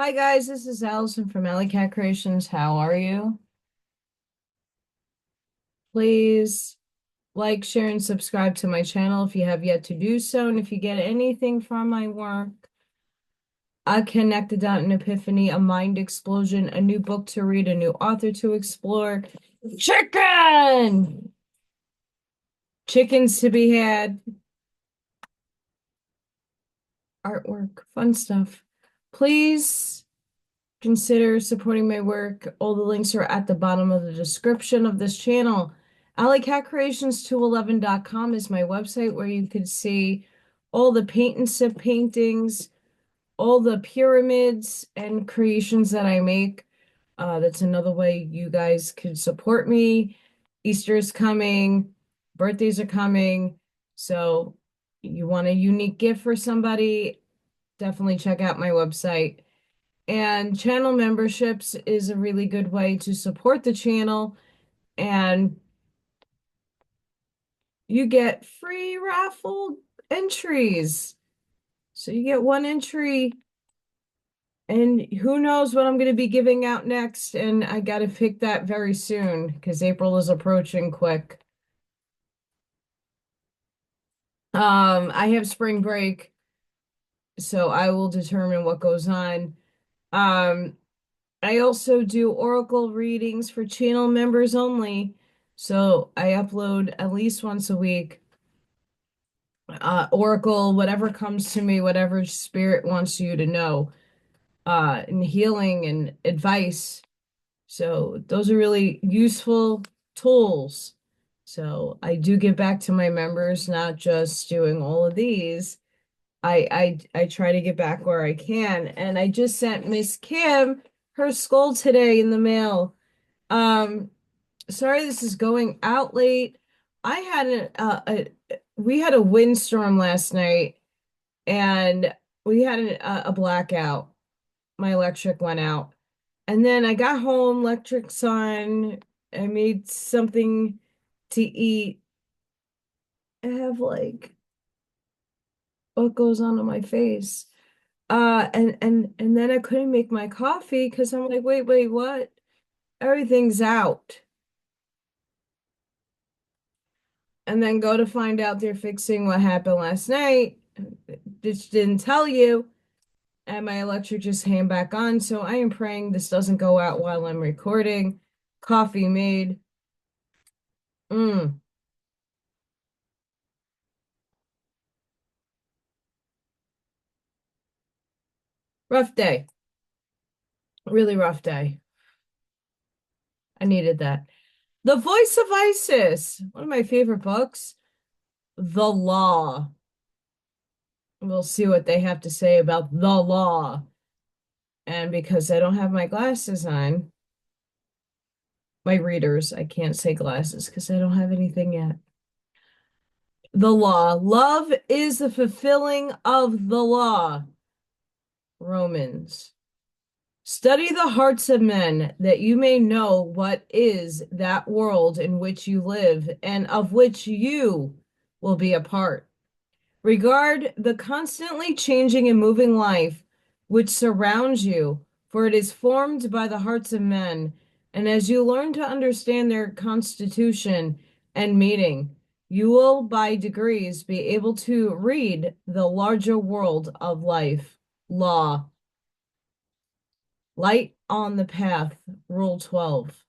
Hi guys, this is Allison from Alleycat Creations. How are you? Please like, share, and subscribe to my channel if you have yet to do so. And if you get anything from my work, a connected out an epiphany, a mind explosion, a new book to read, a new author to explore, chicken! Chickens to be had, artwork, fun stuff. Please consider supporting my work. All the links are at the bottom of the description of this channel. AlleyCatCreations211.com is my website where you could see all the paint and sip paintings, all the pyramids and creations that I make. That's another way you guys could support me. Easter is coming, birthdays are coming. So you want a unique gift for somebody, definitely check out my website. And channel memberships is a really good way to support the channel, and you get free raffle entries. So you get one entry, and who knows what I'm going to be giving out next, and I got to pick that very soon because April is approaching quick. I have spring break, so I will determine what goes on. Um, I also do oracle readings for channel members only. So I upload at least once a week. Oracle, whatever comes to me, whatever spirit wants you to know, and healing and advice. So those are really useful tools. So I do give back to my members, not just doing all of these. I try to get back where I can. And I just sent Miss Kim her skull today in the mail. Um, Sorry this is going out late. I had we had a windstorm last night and we had a blackout. My electric went out. And then I got home, electric's on. I made something to eat. I have like what goes on my face. And then I couldn't make my coffee because I'm like, wait, what? Everything's out. And then go to find out they're fixing what happened last night. This didn't tell you. And my electric just came back on. So I am praying this doesn't go out while I'm recording. Coffee made. Mm, rough day. Really rough day. I needed that. The Voice of Isis, one of my favorite books. The Law. We'll see what they have to say about the law. And because I don't have my glasses on, my readers, I can't say glasses because I don't have anything yet. The law. Love is the fulfilling of the law. Romans. Study the hearts of men, that you may know what is that world in which you live, and of which you will be a part. Regard the constantly changing and moving life which surrounds you, for it is formed by the hearts of men. And as you learn to understand their constitution and meaning, you will by degrees be able to read the larger world of life. Law. Light on the path. Rule 12.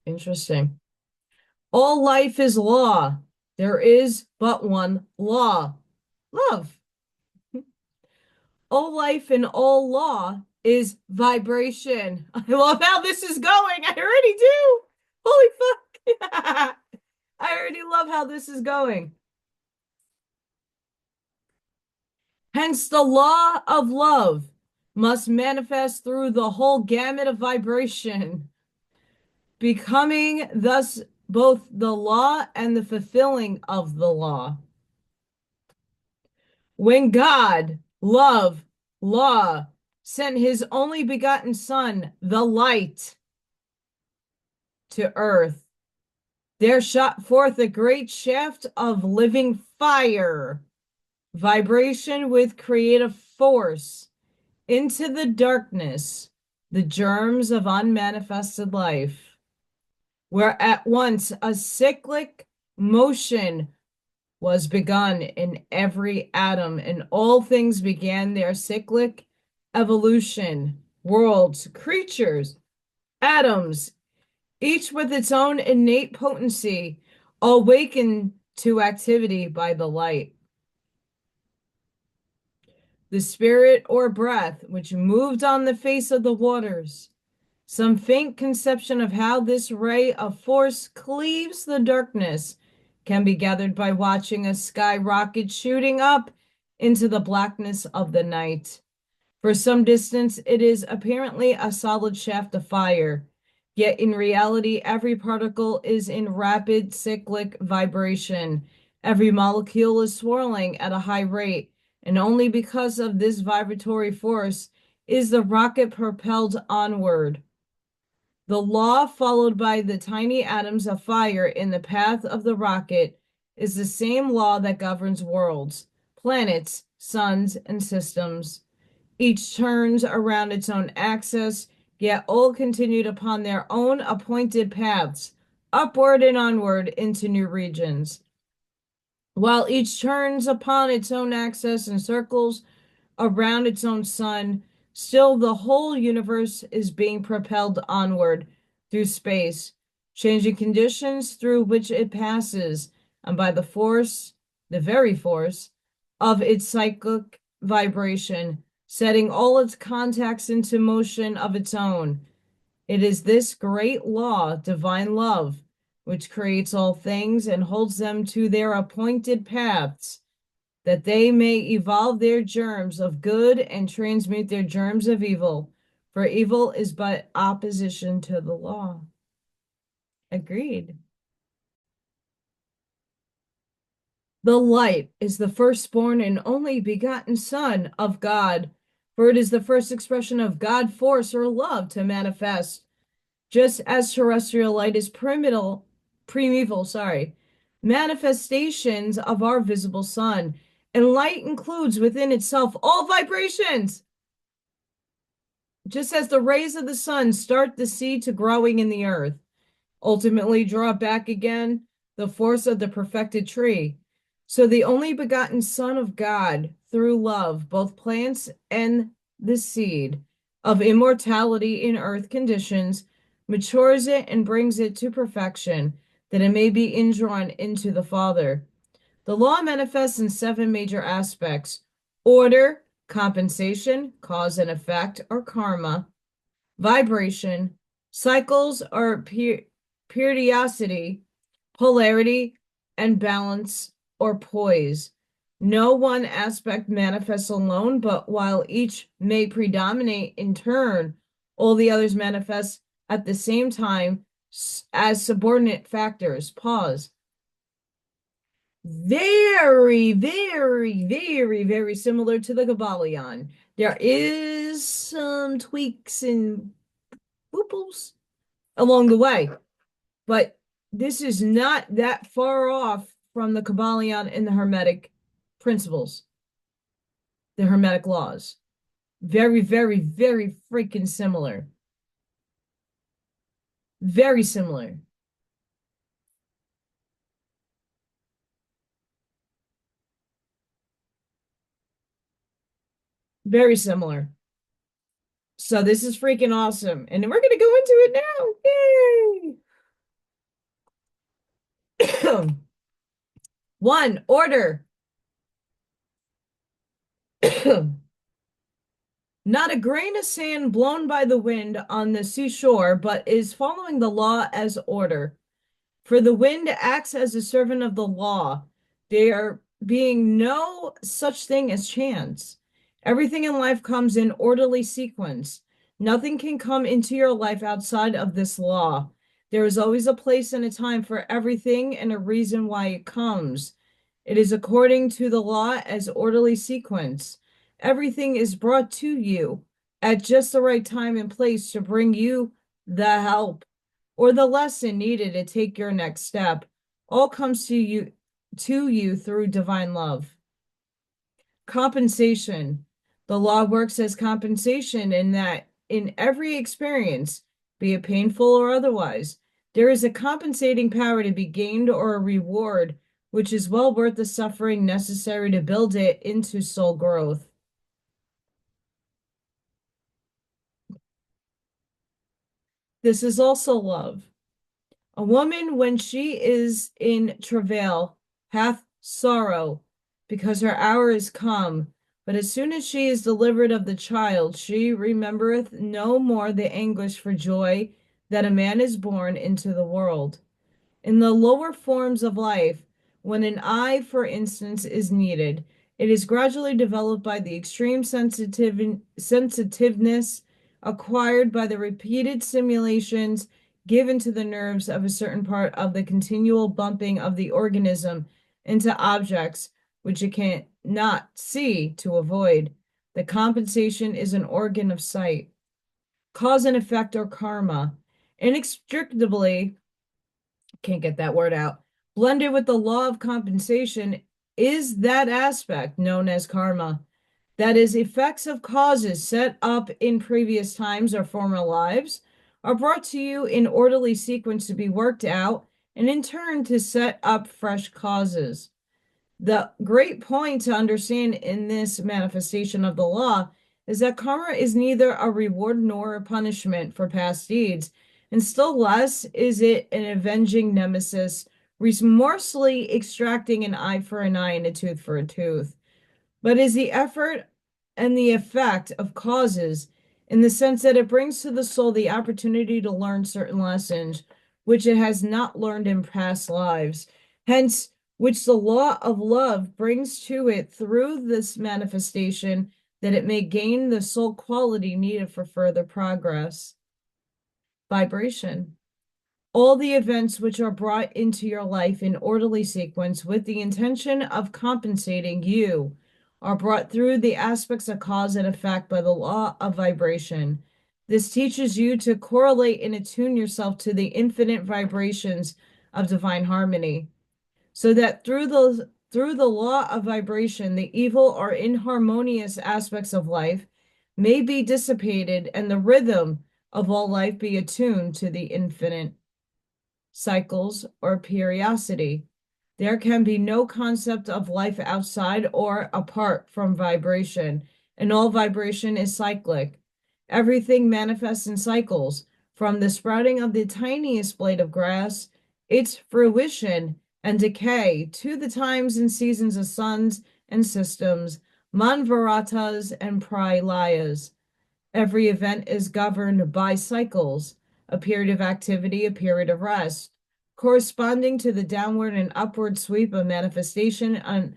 Interesting. All life is law. There is but one law. Love. All life and all law is vibration. I love how this is going. I already do. Holy fuck. I already love how this is going. Hence, the law of love must manifest through the whole gamut of vibration, becoming thus both the law and the fulfilling of the law. When God, love, law, sent his only begotten Son, the light, to earth, there shot forth a great shaft of living fire, vibration with creative force, into the darkness the germs of unmanifested life, where at once a cyclic motion was begun in every atom, and all things began their cyclic evolution. Worlds, creatures, atoms, each with its own innate potency, awakened to activity by the light. The spirit or breath which moved on the face of the waters. Some faint conception of how this ray of force cleaves the darkness can be gathered by watching a sky rocket shooting up into the blackness of the night. For some distance, it is apparently a solid shaft of fire, yet in reality, every particle is in rapid cyclic vibration. Every molecule is swirling at a high rate, and only because of this vibratory force is the rocket propelled onward. The law followed by the tiny atoms of fire in the path of the rocket is the same law that governs worlds, planets, suns, and systems. Each turns around its own axis, yet all continued upon their own appointed paths, upward and onward into new regions. While each turns upon its own axis and circles around its own sun, still the whole universe is being propelled onward through space, changing conditions through which it passes, and by the force, the very force, of its cyclic vibration, setting all its contacts into motion of its own. It is this great law, divine love, which creates all things and holds them to their appointed paths, that they may evolve their germs of good and transmute their germs of evil, for evil is but opposition to the law. Agreed. The light is the firstborn and only begotten Son of God, for it is the first expression of God force or love to manifest. Just as terrestrial light is primeval, manifestations of our visible sun, and light includes within itself all vibrations. Just as the rays of the sun start the seed to growing in the earth, ultimately draw back again the force of the perfected tree. So the only begotten Son of God, through love, both plants and the seed of immortality in earth conditions, matures it and brings it to perfection, that it may be indrawn into the Father. The law manifests in 7 major aspects: order, compensation, cause and effect, or karma, vibration, cycles or periodicity, polarity, and balance or poise. No one aspect manifests alone, but while each may predominate in turn, all the others manifest at the same time as subordinate factors. Pause. Very, very, very, very similar to the Kabbalion. There is some tweaks and booples along the way, but this is not that far off from the Kabbalion and the Hermetic principles, the Hermetic laws. Very, very, very freaking similar. Very similar. Very similar. So this is freaking awesome. And we're going to go into it now. Yay! 1, order. Not a grain of sand blown by the wind on the seashore, but is following the law as order. For the wind acts as a servant of the law. There being no such thing as chance. Everything in life comes in orderly sequence. Nothing can come into your life outside of this law. There is always a place and a time for everything and a reason why it comes. It is according to the law as orderly sequence. Everything is brought to you at just the right time and place to bring you the help or the lesson needed to take your next step. All comes to you through divine love. Compensation. The law works as compensation in that in every experience, be it painful or otherwise, there is a compensating power to be gained or a reward, which is well worth the suffering necessary to build it into soul growth. This is also love. A woman, when she is in travail, hath sorrow, because her hour is come. But as soon as she is delivered of the child, she remembereth no more the anguish for joy that a man is born into the world. In the lower forms of life, when an eye, for instance, is needed, it is gradually developed by the extreme sensitiveness acquired by the repeated stimulations given to the nerves of a certain part of the continual bumping of the organism into objects which it can not see to avoid. The compensation is an organ of sight. Cause and effect or karma. Inextricably can't get that word out. Blended with the law of compensation is that aspect known as karma. That is, effects of causes set up in previous times or former lives are brought to you in orderly sequence to be worked out and in turn to set up fresh causes. The great point to understand in this manifestation of the law is that karma is neither a reward nor a punishment for past deeds, and still less is it an avenging nemesis, remorselessly extracting an eye for an eye and a tooth for a tooth, but is the effort and the effect of causes in the sense that it brings to the soul the opportunity to learn certain lessons which it has not learned in past lives. Hence, which the law of love brings to it through this manifestation that it may gain the soul quality needed for further progress. Vibration. All the events which are brought into your life in orderly sequence with the intention of compensating you are brought through the aspects of cause and effect by the law of vibration. This teaches you to correlate and attune yourself to the infinite vibrations of divine harmony, so that through the law of vibration, the evil or inharmonious aspects of life may be dissipated and the rhythm of all life be attuned to the infinite cycles or periodicity. There can be no concept of life outside or apart from vibration, and all vibration is cyclic. Everything manifests in cycles, from the sprouting of the tiniest blade of grass, its fruition and decay, to the times and seasons of suns and systems, manvaratas and pralayas. Every event is governed by cycles, a period of activity, a period of rest, corresponding to the downward and upward sweep of manifestation and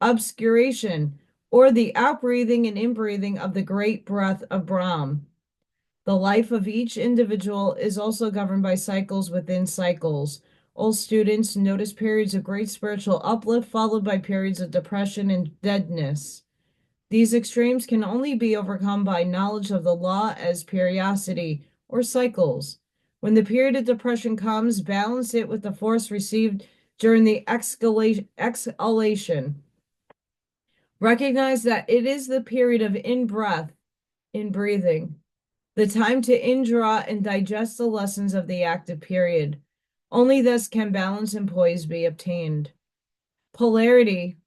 obscuration, or the outbreathing and inbreathing of the great breath of Brahm. The life of each individual is also governed by cycles within cycles. All students notice periods of great spiritual uplift followed by periods of depression and deadness. These extremes can only be overcome by knowledge of the law as periodicity or cycles. When the period of depression comes, balance it with the force received during the exhalation. Recognize that it is the period of in-breath, in-breathing, the time to indraw and digest the lessons of the active period. Only thus can balance and poise be obtained. Polarity.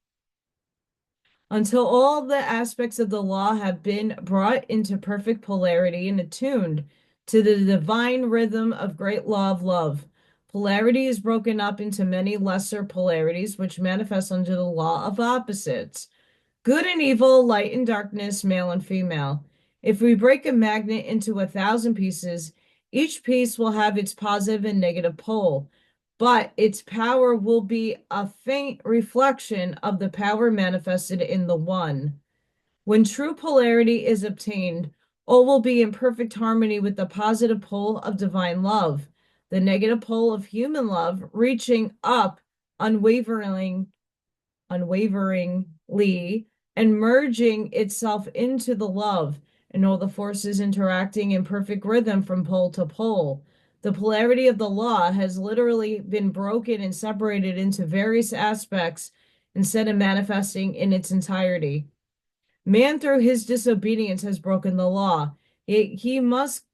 Until all the aspects of the law have been brought into perfect polarity and attuned to the divine rhythm of great law of love. Polarity is broken up into many lesser polarities which manifest under the law of opposites. Good and evil, light and darkness, male and female. If we break a magnet into 1,000 pieces, each piece will have its positive and negative pole, but its power will be a faint reflection of the power manifested in the one. When true polarity is obtained, all will be in perfect harmony with the positive pole of divine love, the negative pole of human love reaching up unwaveringly and merging itself into the love, and all the forces interacting in perfect rhythm from pole to pole. The polarity of the law has literally been broken and separated into various aspects instead of manifesting in its entirety. Man through his disobedience has broken the law. He must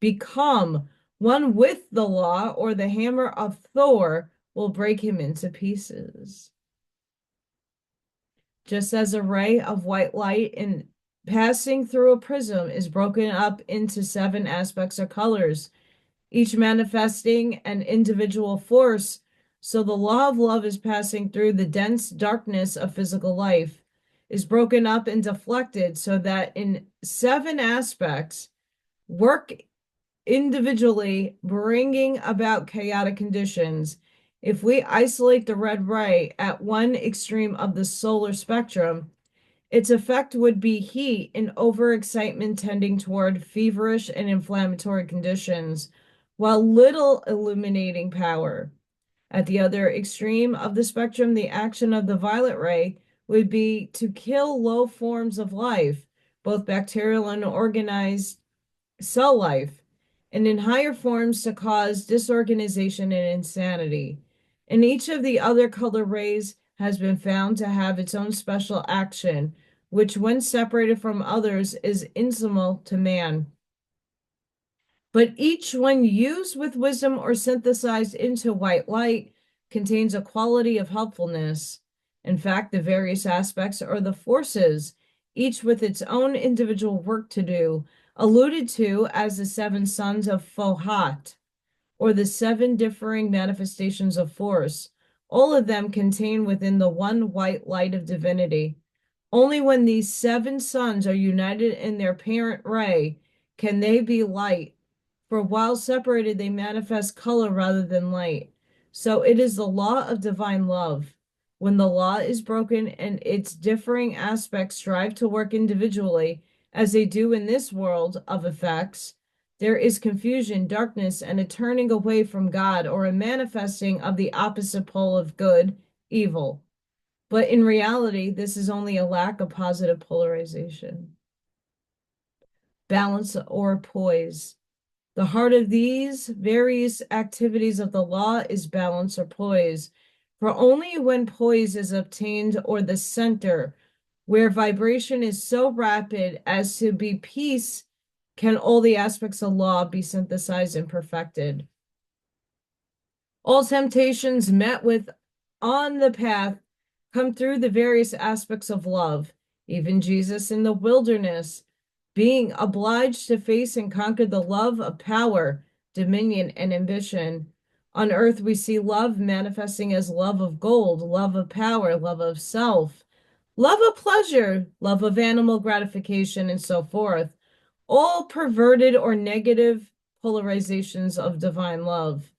become one with the law, or the hammer of Thor will break him into pieces. Just as a ray of white light in passing through a prism is broken up into 7 aspects or colors, each manifesting an individual force, so the law of love is passing through the dense darkness of physical life, is broken up and deflected so that in 7 aspects work individually, bringing about chaotic conditions. If we isolate the red ray at one extreme of the solar spectrum, its effect would be heat and overexcitement tending toward feverish and inflammatory conditions, while little illuminating power. At the other extreme of the spectrum, the action of the violet ray would be to kill low forms of life, both bacterial and organized cell life, and in higher forms to cause disorganization and insanity. And each of the other color rays has been found to have its own special action, which, when separated from others, is insumal to man. But each, when used with wisdom or synthesized into white light, contains a quality of helpfulness. In fact, the various aspects are the forces, each with its own individual work to do, alluded to as the 7 sons of Fohat, or the 7 differing manifestations of force, all of them contained within the one white light of divinity. Only when these 7 sons are united in their parent ray can they be light, for while separated, they manifest color rather than light. So it is the law of divine love. When the law is broken and its differing aspects strive to work individually, as they do in this world of effects, there is confusion, darkness, and a turning away from God, or a manifesting of the opposite pole of good, evil. But in reality, this is only a lack of positive polarization. Balance or poise. The heart of these various activities of the law is balance or poise. For only when poise is obtained, or the center, where vibration is so rapid as to be peace, can all the aspects of law be synthesized and perfected. All temptations met with on the path come through the various aspects of love. Even Jesus in the wilderness, being obliged to face and conquer the love of power, dominion, and ambition. On earth, we see love manifesting as love of gold, love of power, love of self, love of pleasure, love of animal gratification, and so forth. All perverted or negative polarizations of divine love.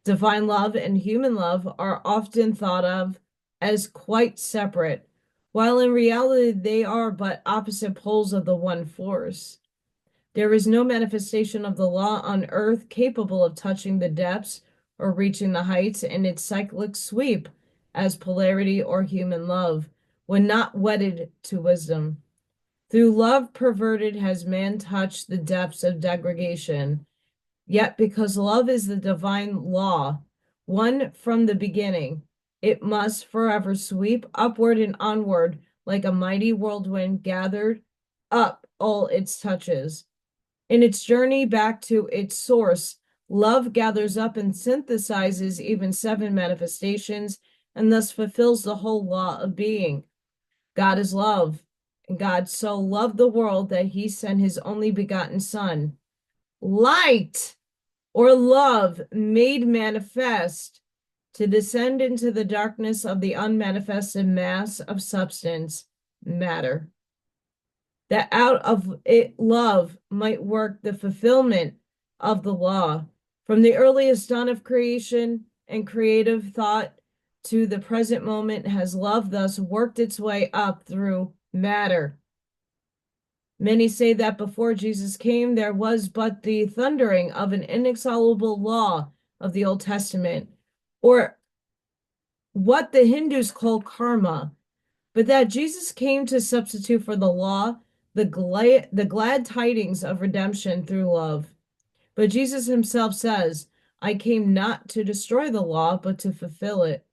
Divine love and human love are often thought of as quite separate, while in reality they are but opposite poles of the one force. There is no manifestation of the law on earth capable of touching the depths or reaching the heights in its cyclic sweep as polarity or human love, when not wedded to wisdom. Through love perverted has man touched the depths of degradation. Yet because love is the divine law, one from the beginning, it must forever sweep upward and onward like a mighty whirlwind gathered up all its touches. In its journey back to its source, love gathers up and synthesizes even 7 manifestations and thus fulfills the whole law of being. God is love, and God so loved the world that he sent his only begotten Son. Light or love made manifest to descend into the darkness of the unmanifested mass of substance, matter, that out of it love might work the fulfillment of the law. From the earliest dawn of creation and creative thought to the present moment has love thus worked its way up through matter. Many say that before Jesus came, there was but the thundering of an inexorable law of the Old Testament, or what the Hindus call karma, but that Jesus came to substitute for the law the glad tidings of redemption through love. But Jesus himself says, I came not to destroy the law, but to fulfill it.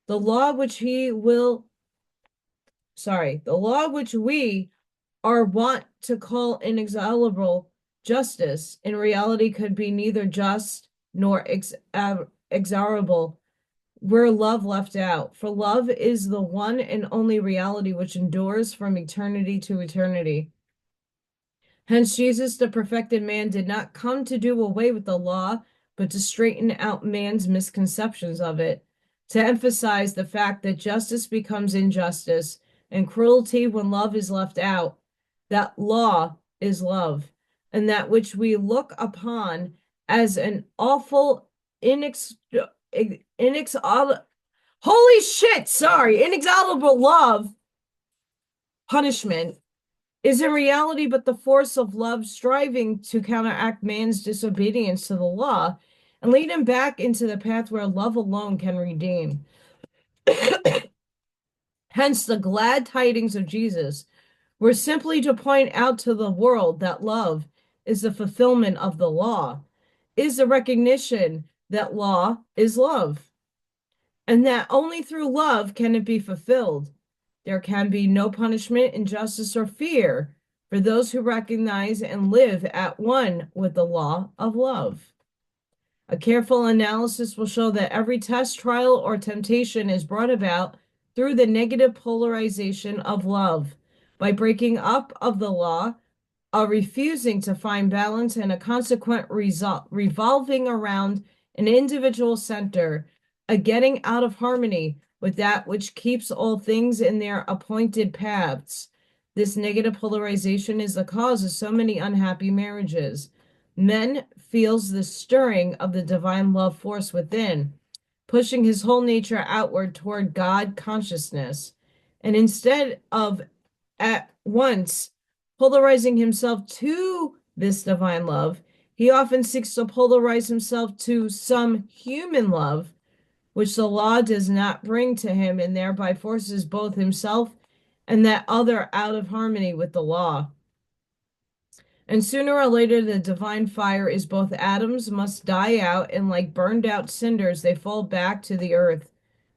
The law which he will the law which we are wont to call inexorable justice, in reality could be neither just nor exorable were love left out. For love is the one and only reality which endures from eternity to eternity. Hence, Jesus, the perfected man, did not come to do away with the law, but to straighten out man's misconceptions of it, to emphasize the fact that justice becomes injustice and cruelty when love is left out, that law is love, and that which we look upon as an awful, inexorable, holy shit, sorry, inexorable love punishment is in reality but the force of love striving to counteract man's disobedience to the law and lead him back into the path where love alone can redeem. Hence, the glad tidings of Jesus were simply to point out to the world that love is the fulfillment of the law, is the recognition that law is love, and that only through love can it be fulfilled. There can be no punishment, injustice, or fear for those who recognize and live at one with the law of love. A careful analysis will show that every test, trial, or temptation is brought about through the negative polarization of love. By breaking up of the law, a refusing to find balance, and a consequent result revolving around an individual center, a getting out of harmony with that which keeps all things in their appointed paths. This negative polarization is the cause of so many unhappy marriages. Men feels the stirring of the divine love force within, pushing his whole nature outward toward God consciousness. And instead of at once polarizing himself to this divine love, he often seeks to polarize himself to some human love, which the law does not bring to him, and thereby forces both himself and that other out of harmony with the law. And sooner or later, the divine fire is both atoms must die out, and like burned out cinders, they fall back to the earth,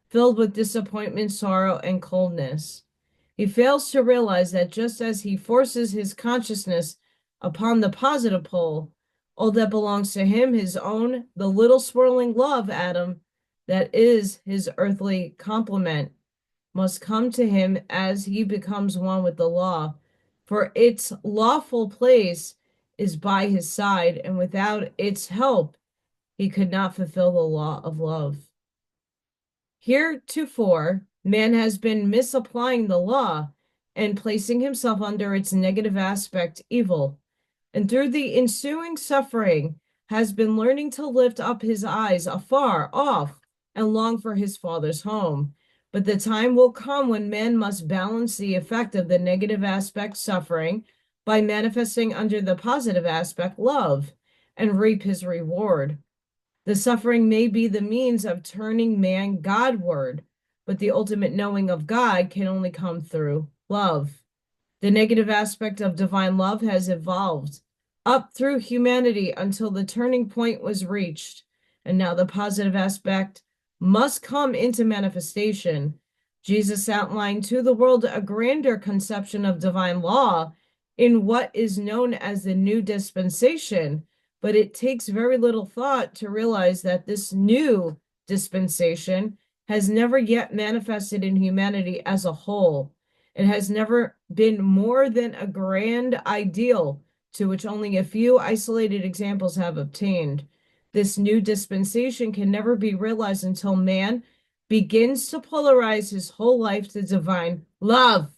filled with disappointment, sorrow, and coldness. He fails to realize that just as he forces his consciousness upon the positive pole, all that belongs to him, his own, the little swirling love atom that is his earthly complement, must come to him as he becomes one with the law, for its lawful place is by his side, and without its help, he could not fulfill the law of love. Heretofore, man has been misapplying the law and placing himself under its negative aspect, evil, and through the ensuing suffering has been learning to lift up his eyes afar off and long for his Father's home. But the time will come when man must balance the effect of the negative aspect, suffering, by manifesting under the positive aspect, love, and reap his reward. The suffering may be the means of turning man Godward, but the ultimate knowing of God can only come through love. The negative aspect of divine love has evolved up through humanity until the turning point was reached, and now the positive aspect must come into manifestation. Jesus outlined to the world a grander conception of divine law in what is known as the new dispensation, but it takes very little thought to realize that this new dispensation has never yet manifested in humanity as a whole. It has never been more than a grand ideal to which only a few isolated examples have obtained. This new dispensation can never be realized until man begins to polarize his whole life to divine love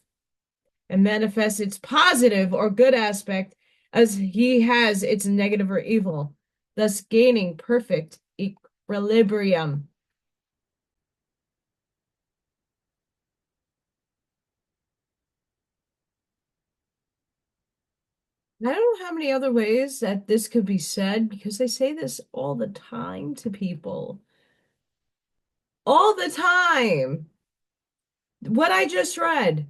and manifests its positive or good aspect as he has its negative or evil, thus gaining perfect equilibrium. I don't know how many other ways that this could be said because I say this all the time to people. All the time. What I just read.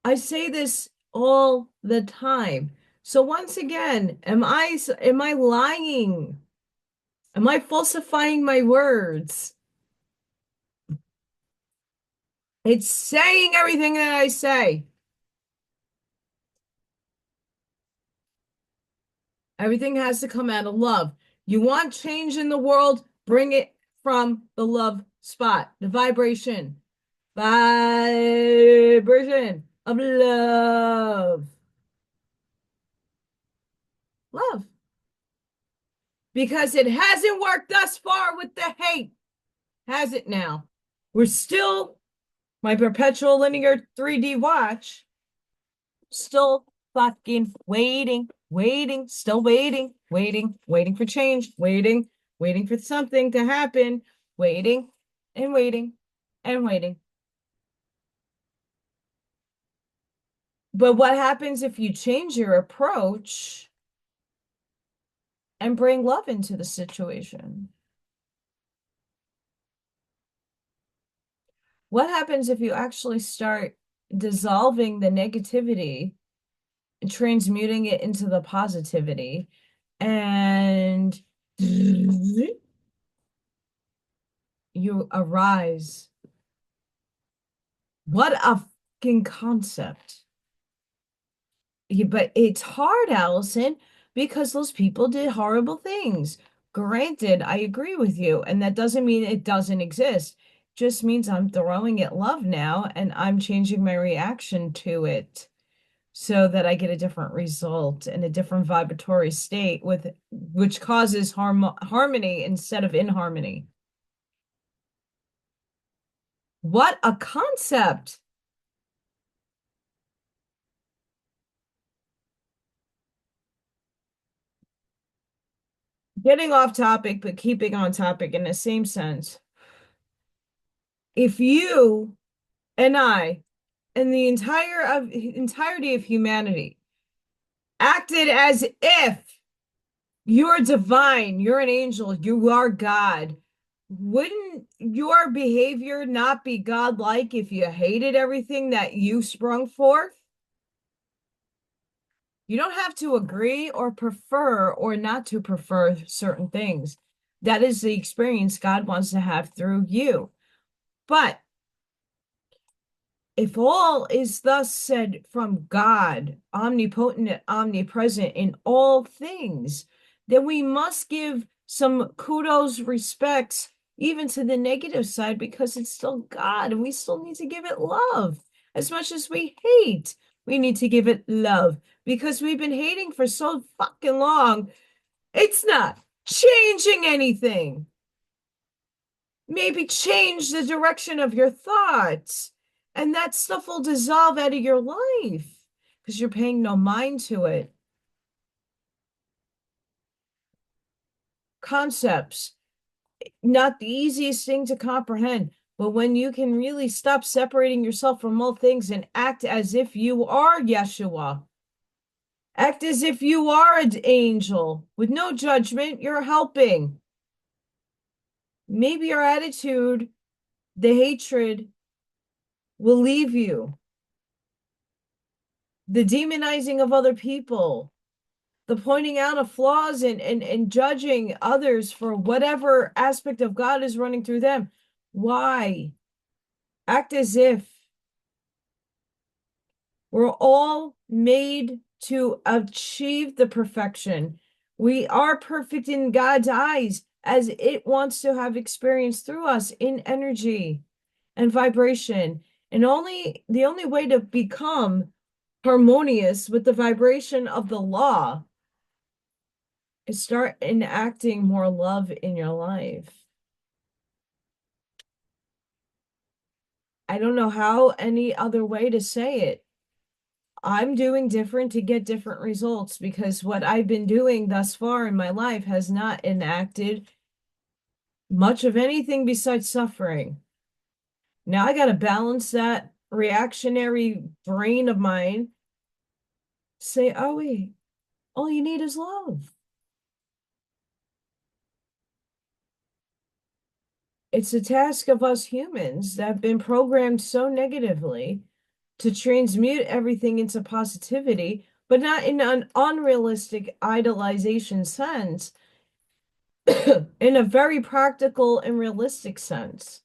I say this all the time. So once again, am I lying? Am I falsifying my words? It's saying everything that I say. Everything has to come out of love. You want change in the world, bring it from the love spot, the vibration of love. Love. Because it hasn't worked thus far with the hate, has it now? We're still, my perpetual linear 3D watch, still fucking waiting, still waiting for change, waiting for something to happen, waiting and waiting and waiting. But what happens if you change your approach and bring love into the situation? What happens if you actually start dissolving the negativity and transmuting it into the positivity and you arise? What a fucking concept. Yeah, but it's hard, Allison, because those people did horrible things. Granted, I agree with you, and that doesn't mean it doesn't exist. Just means I'm throwing it love now and I'm changing my reaction to it so that I get a different result and a different vibratory state with which causes harmony instead of inharmony. What a concept. Getting off topic, but keeping on topic in the same sense. If you and I and the entirety of humanity acted as if you're divine, you're an angel, you are God, wouldn't your behavior not be godlike if you hated everything that you sprung forth? You don't have to agree or prefer or not to prefer certain things. That is the experience God wants to have through you. But if all is thus said from God, omnipotent and omnipresent in all things, then we must give some kudos, respects, even to the negative side, because it's still God and we still need to give it love. As much as we hate, we need to give it love because we've been hating for so fucking long. It's not changing anything. Maybe change the direction of your thoughts, and that stuff will dissolve out of your life because you're paying no mind to it. Concepts, not the easiest thing to comprehend, but when you can really stop separating yourself from all things and act as if you are Yeshua, act as if you are an angel with no judgment, you're helping. Maybe your attitude, the hatred, will leave you. The demonizing of other people, the pointing out of flaws and judging others for whatever aspect of God is running through them. Why? Act as if we're all made to achieve the perfection. We are perfect in God's eyes as it wants to have experience through us in energy and vibration. And the only way to become harmonious with the vibration of the law is start enacting more love in your life. I don't know how any other way to say it. I'm doing different to get different results because what I've been doing thus far in my life has not enacted much of anything besides suffering. Now I got to balance that reactionary brain of mine. Say, oh, wait, all you need is love. It's a task of us humans that have been programmed so negatively to transmute everything into positivity, but not in an unrealistic idolization sense, in a very practical and realistic sense.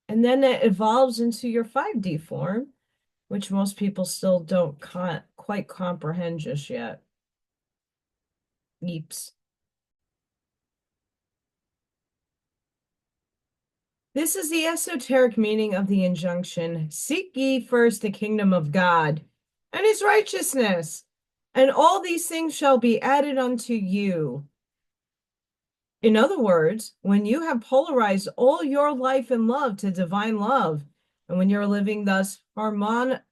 And then it evolves into your 5D form, which most people still don't quite comprehend just yet. Yeeps. This is the esoteric meaning of the injunction, seek ye first the kingdom of God and his righteousness, and all these things shall be added unto you. In other words, when you have polarized all your life and love to divine love, and when you're living thus harmonized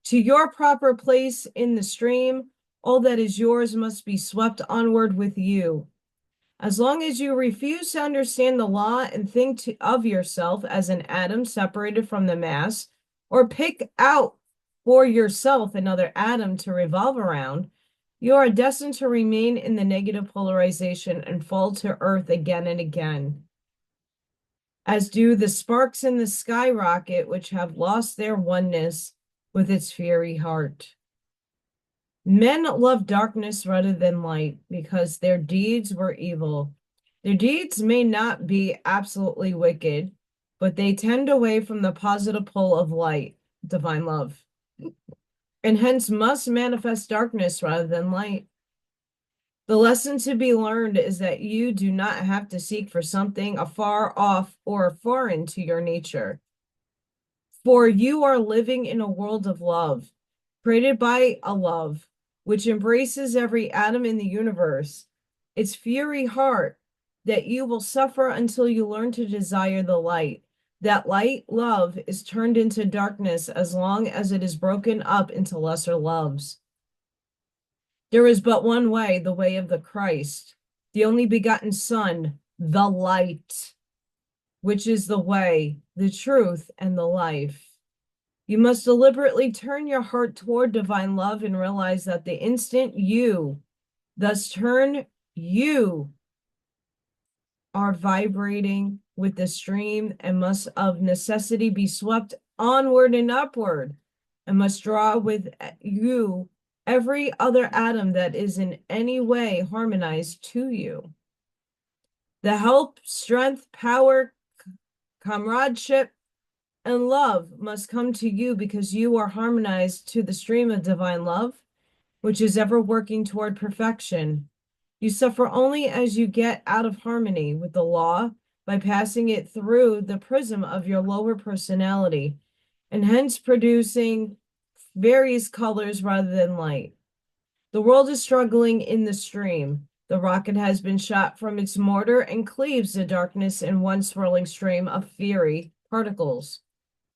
to your proper place in the stream, all that is yours must be swept onward with you. As long as you refuse to understand the law and think of yourself as an atom separated from the mass, or pick out for yourself another atom to revolve around, you are destined to remain in the negative polarization and fall to earth again and again, as do the sparks in the skyrocket which have lost their oneness with its fiery heart. Men love darkness rather than light because their deeds were evil. Their deeds may not be absolutely wicked, but they tend away from the positive pole of light, divine love, and hence must manifest darkness rather than light. The lesson to be learned is that you do not have to seek for something afar off or foreign to your nature, for you are living in a world of love, created by a love which embraces every atom in the universe, its fiery heart, that you will suffer until you learn to desire the light. That light, love, is turned into darkness as long as it is broken up into lesser loves. There is but one way, the way of the Christ, the only begotten Son, the light, which is the way, the truth, and the life. You must deliberately turn your heart toward divine love and realize that the instant you thus turn, you are vibrating with the stream and must of necessity be swept onward and upward, and must draw with you every other atom that is in any way harmonized to you. The help, strength, power, comradeship, and love must come to you because you are harmonized to the stream of divine love, which is ever working toward perfection. You suffer only as you get out of harmony with the law by passing it through the prism of your lower personality, and hence producing various colors rather than light. The world is struggling in the stream. The rocket has been shot from its mortar and cleaves the darkness in one swirling stream of fiery particles.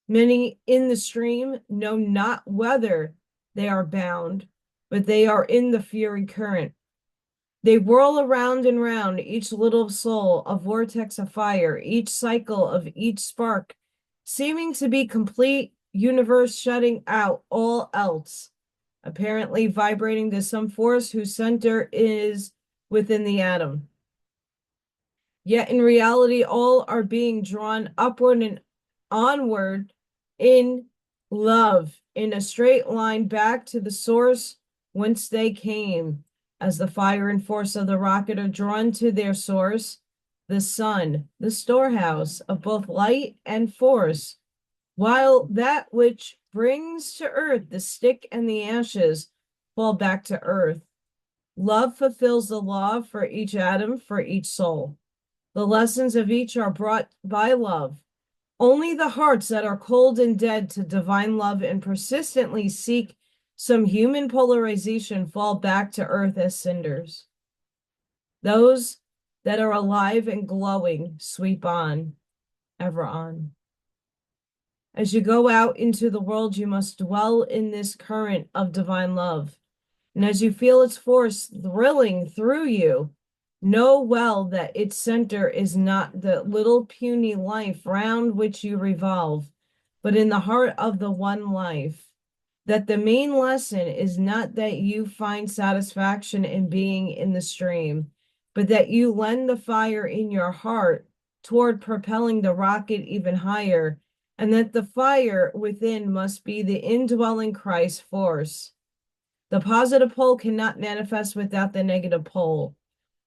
Many in the stream know not whether they are bound, but they are in the fiery current. They whirl around and round, each little soul a vortex of fire, each cycle of each spark, seeming to be complete universe shutting out all else, apparently vibrating to some force whose center is within the atom. Yet in reality, all are being drawn upward and onward in love, in a straight line back to the source whence they came, as the fire and force of the rocket are drawn to their source, the sun, the storehouse of both light and force, while that which brings to earth the stick and the ashes fall back to earth. Love fulfills the law for each atom, for each soul. The lessons of each are brought by love. Only the hearts that are cold and dead to divine love and persistently seek some human polarization fall back to earth as cinders. Those that are alive and glowing sweep on, ever on. As you go out into the world, you must dwell in this current of divine love. And as you feel its force thrilling through you, know well that its center is not the little puny life round which you revolve, but in the heart of the one life. That the main lesson is not that you find satisfaction in being in the stream, but that you lend the fire in your heart toward propelling the rocket even higher, and that the fire within must be the indwelling Christ force. The positive pole cannot manifest without the negative pole.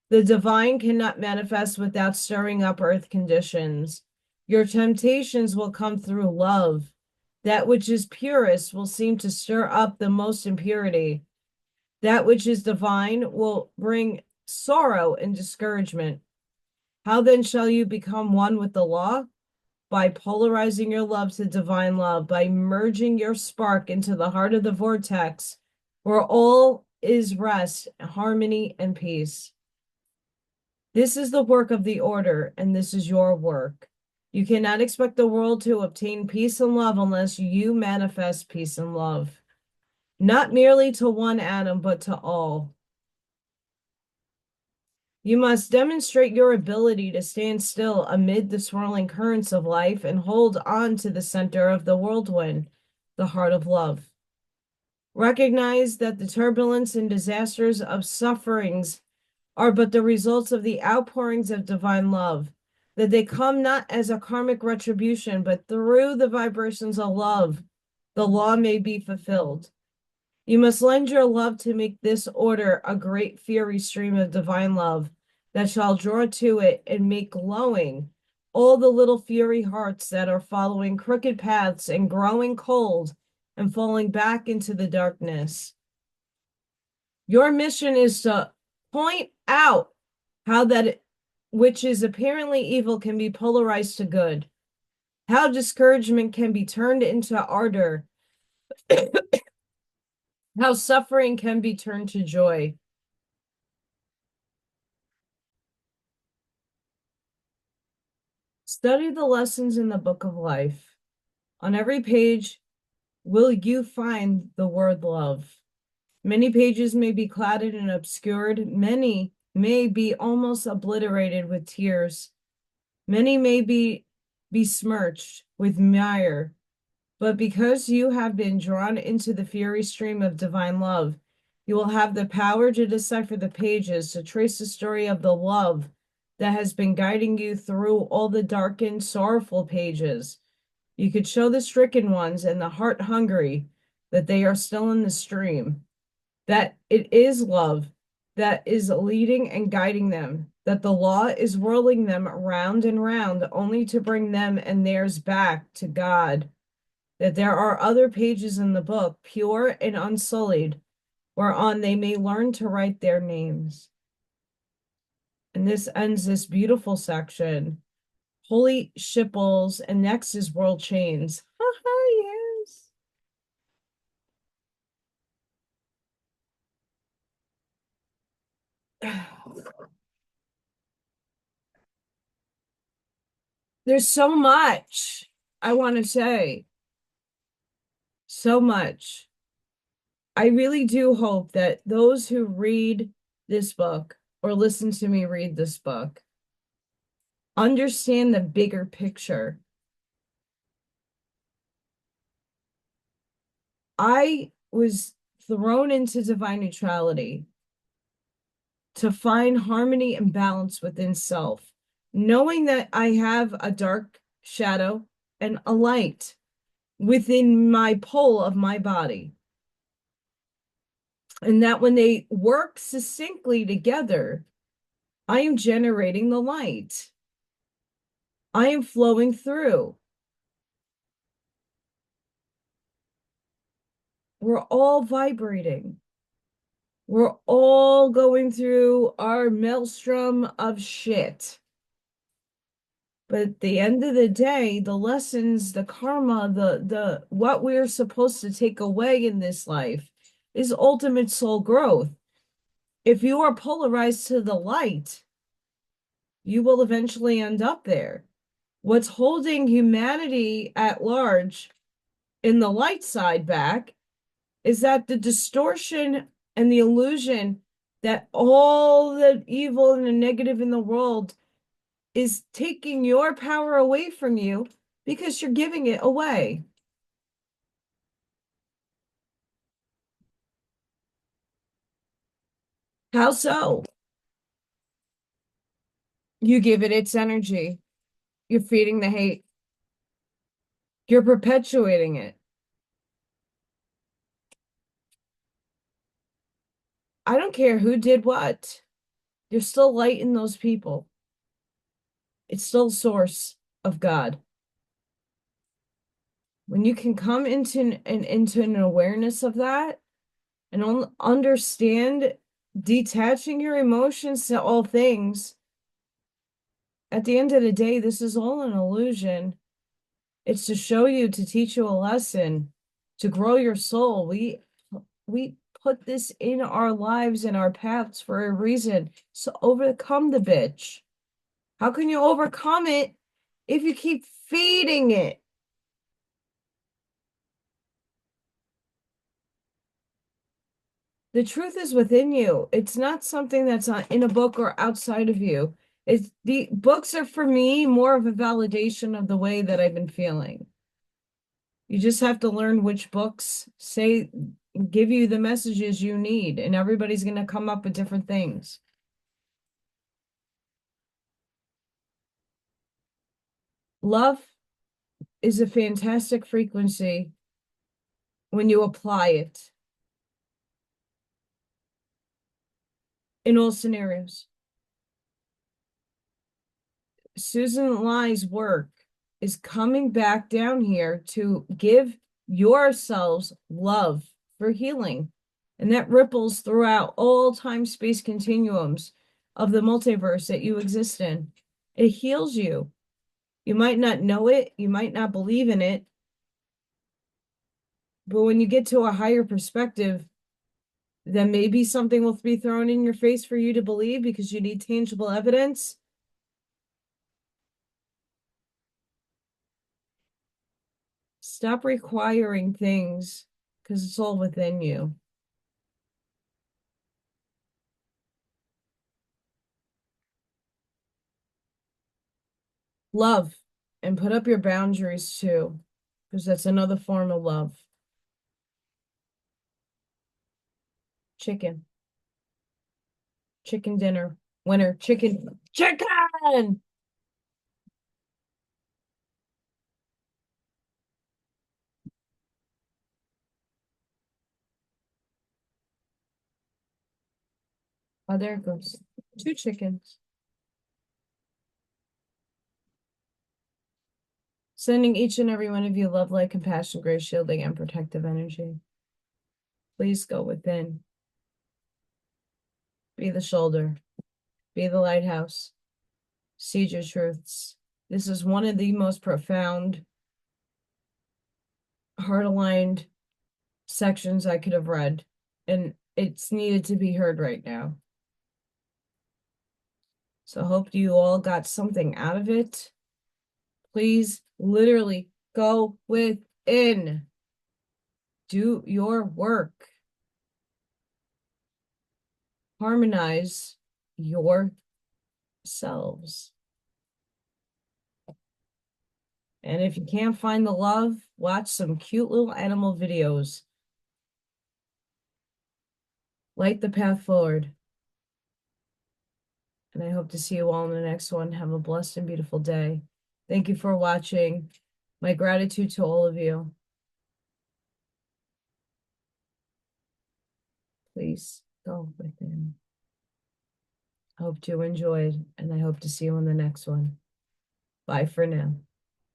The divine cannot manifest without stirring up earth conditions. Your temptations will come through love. That which is purest will seem to stir up the most impurity. That which is divine will bring sorrow and discouragement. How then shall you become one with the law? By polarizing your love to divine love, by merging your spark into the heart of the vortex, where all is rest, harmony, and peace. This is the work of the order, and this is your work. You cannot expect the world to obtain peace and love unless you manifest peace and love, not merely to one atom, but to all. You must demonstrate your ability to stand still amid the swirling currents of life and hold on to the center of the whirlwind, the heart of love. Recognize that the turbulence and disasters of sufferings are but the results of the outpourings of divine love, that they come not as a karmic retribution, but through the vibrations of love, the law may be fulfilled. You must lend your love to make this order a great fiery stream of divine love that shall draw to it and make glowing all the little fiery hearts that are following crooked paths and growing cold and falling back into the darkness. Your mission is to point out how that which is apparently evil can be polarized to good, how discouragement can be turned into ardor, how suffering can be turned to joy. Study the lessons in the book of life. On every page will you find the word love. Many pages may be clouded and obscured. Many may be almost obliterated with tears. Many may be besmirched with mire. But because you have been drawn into the fiery stream of divine love, you will have the power to decipher the pages, to trace the story of the love that has been guiding you through all the darkened, sorrowful pages. You could show the stricken ones and the heart hungry that they are still in the stream, that it is love that is leading and guiding them, that the law is whirling them round and round only to bring them and theirs back to God, that there are other pages in the book, pure and unsullied, whereon they may learn to write their names. And this ends this beautiful section. Holy shipples, and next is world chains. Yes. There's so much I want to say. So much. I really do hope that those who read this book or listen to me read this book understand the bigger picture. I was thrown into divine neutrality to find harmony and balance within self, knowing that I have a dark shadow and a light within my pole of my body. And that when they work succinctly together, I am generating the light. I am flowing through. We're all vibrating. We're all going through our maelstrom of shit. But at the end of the day, the lessons, the karma, the what we're supposed to take away in this life is ultimate soul growth. If you are polarized to the light, you will eventually end up there. What's holding humanity at large in the light side back is that the distortion and the illusion that all the evil and the negative in the world is taking your power away from you because you're giving it away. How so? You give it its energy. You're feeding the hate. You're perpetuating it. I don't care who did what. You're still light in those people. It's still a source of God. When you can come into an awareness of that and understand detaching your emotions to all things, at the end of the day, this is all an illusion. It's to show you, to teach you a lesson, to grow your soul. We put this in our lives and our paths for a reason. So overcome the bitch. How can you overcome it if you keep feeding it? The truth is within you. It's not something that's in a book or outside of you. It's the books are for me more of a validation of the way that I've been feeling. You just have to learn which books give you the messages you need, and everybody's going to come up with different things. Love is a fantastic frequency when you apply it in all scenarios. Susan Lai's work is coming back down here to give yourselves love for healing. And that ripples throughout all time-space continuums of the multiverse that you exist in. It heals you. You might not know it, you might not believe in it, but when you get to a higher perspective, then maybe something will be thrown in your face for you to believe because you need tangible evidence. Stop requiring things because it's all within you. Love and put up your boundaries too, because that's another form of love. Chicken. Chicken dinner. Winner. Chicken. Chicken! Oh, there it goes. 2 chickens. Sending each and every one of you love, light, compassion, grace, shielding, and protective energy. Please go within. Be the shoulder. Be the lighthouse. Seed your truths. This is one of the most profound, heart-aligned sections I could have read, and it's needed to be heard right now. So I hope you all got something out of it. Please literally go within. Do your work. Harmonize yourselves. And if you can't find the love, watch some cute little animal videos. Light the path forward. And I hope to see you all in the next one. Have a blessed and beautiful day. Thank you for watching. My gratitude to all of you. Please go within. I hope you enjoyed, and I hope to see you on the next one. Bye for now.